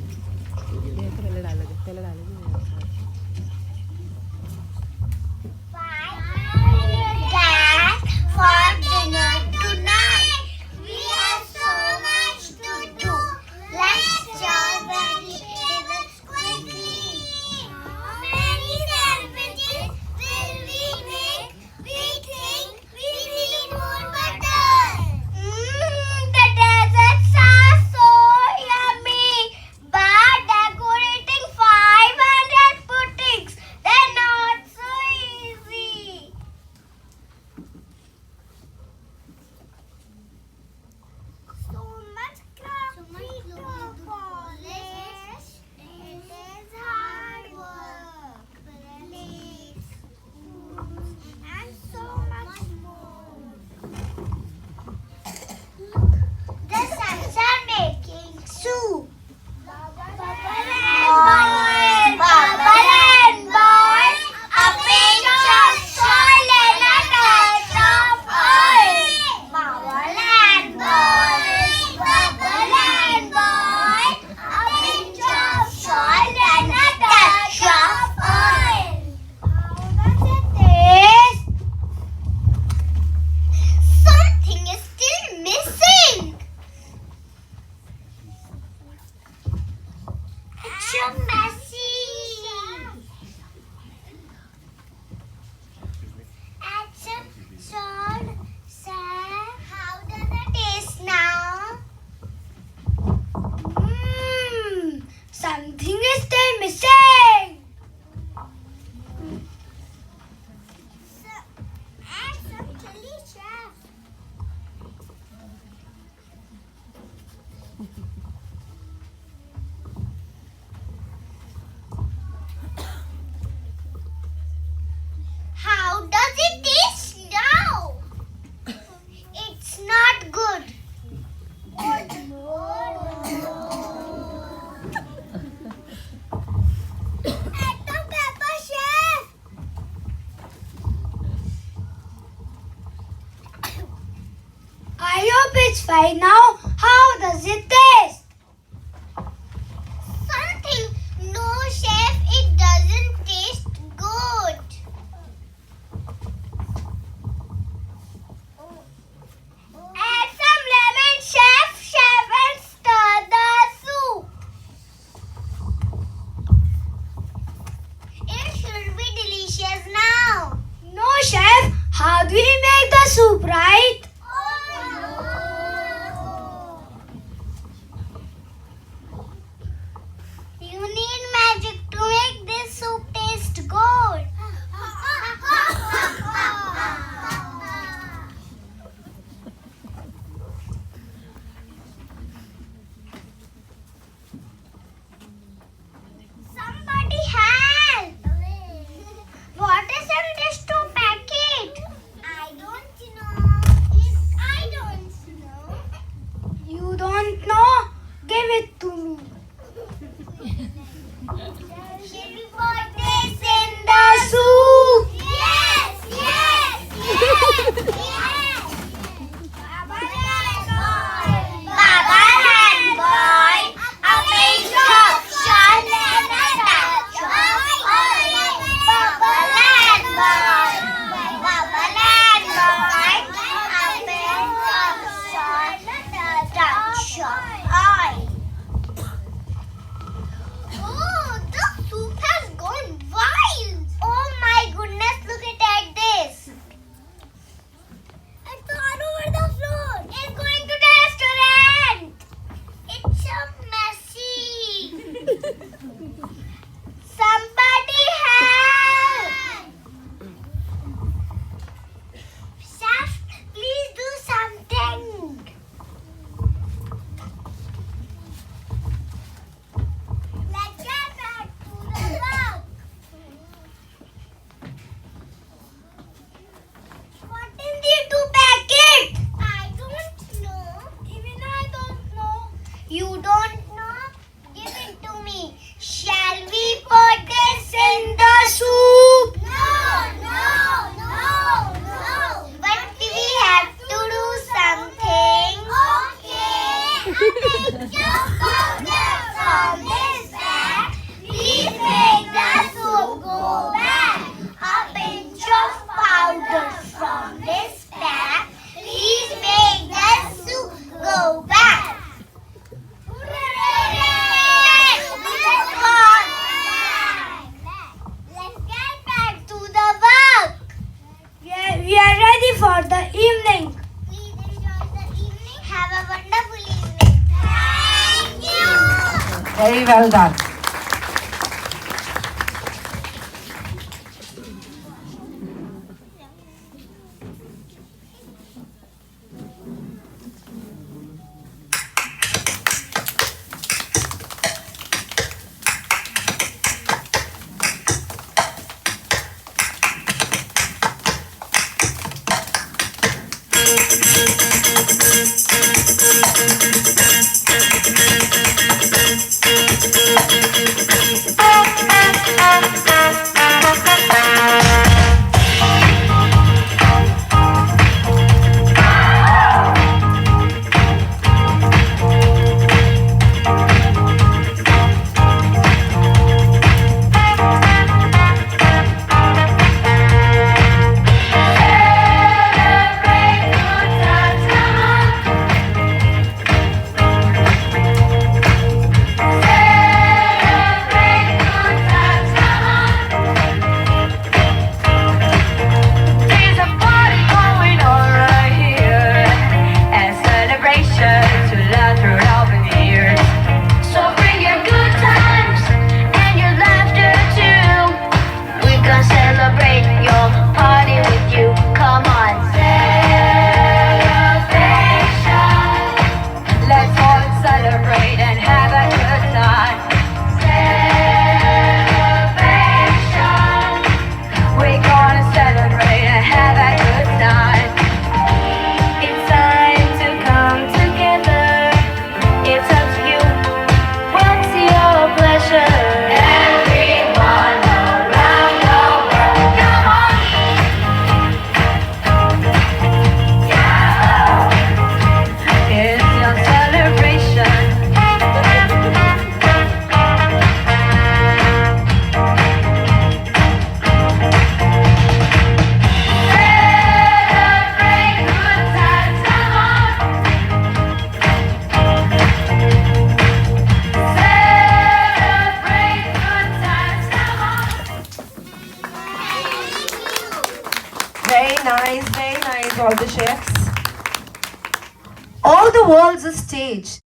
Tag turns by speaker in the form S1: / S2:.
S1: ये पहले डालोगे, पहले डालोगे।
S2: Dad, for dinner tonight, we have so much to do. Let's chop vegetables quickly. How many sandwiches will we make? We think we need more butter. The desserts are so yummy. But decorating 500 puddings, they're not so easy. So much craft to polish. It is hard work. Plates, spoons, and so much more. The sons are making soup. Bubble and boil. A pinch of salt and a touch of oil. Bubble and boil. Bubble and boil. A pinch of salt and a touch of oil. How does it taste? Something is still missing. It's so messy. Add some salt, salt. How does it taste now? Something is still missing. Add some chili, chef. How does it taste now? It's not good. Add the pepper, chef. I hope it's fine now. How does it taste? Something. No, chef, it doesn't taste good. Add some lemon, chef, and stir the soup. It should be delicious now. No, chef. How do we make the soup, right? You need magic to make this soup taste good. Somebody help! What is in this two packet? I don't know. I don't know. You don't know? Give it to me. Should we put this in the soup? Yes, yes, yes, yes. Bubble and boil. Bubble and boil. A pinch of salt and a touch of oil. Bubble and boil. Bubble and boil. A pinch of salt and a touch of oil. Oh, the soup has gone wild. Oh my goodness, look at this. It's all over the floor. It's going to the restaurant. It's so messy. Somebody help. Chef, please do something. Let's get back to the work. What in the two packet? I don't know. Even I don't know. You don't know? Give it to me. Shall we put this in the soup? No, no, no, no. But we have to do something. Okay. A pinch of powder salt. from this bag. Please make the soup go back. A pinch of powder from this bag. Please make the soup go back. Hooray! Let's get back to the work.
S1: We are ready for the evening.
S2: Please enjoy the evening. Have a wonderful evening. Thank you.
S3: Very well done. Very nice, all the chefs. All the world's a stage.